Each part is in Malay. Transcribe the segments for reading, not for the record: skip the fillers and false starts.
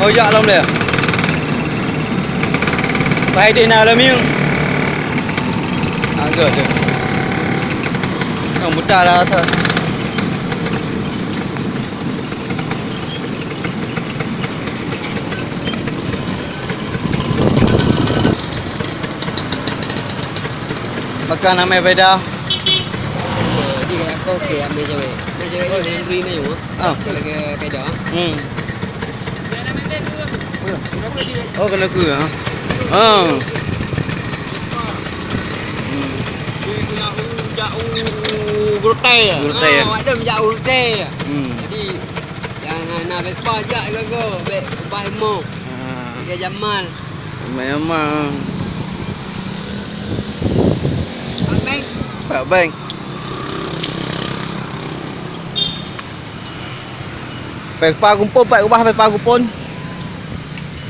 Oh dạ lắm nè. Vậy thì nào là miếng. Gỡ chứ. Một trà là thôi. Makan nama beda. Jadi aku okey ambil cewek. Ambil cewek ni yang green ni juga. Kayak dah. Oh kena ku ha. Ha. Grotai. Grotai. Ada menjak grotai. Jadi yang nak Vespa jak ke beg Bahmo. Ke Jamal. Memang Bang. Pak Bang. Vespa kumpul Pak ubah Vespa kumpul.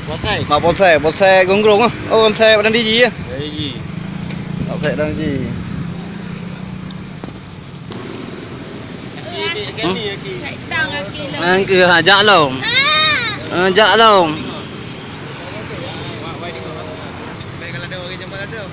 Bonsai. Mà bonsai gong-gong á. Oh bonsai đang đi gì á? Đấy gì? Bonsai đang gì? Ang kia hả dạ lồng. Dạ lồng. Quay đi ngồi. Đây là đâu cái trong đó đâu.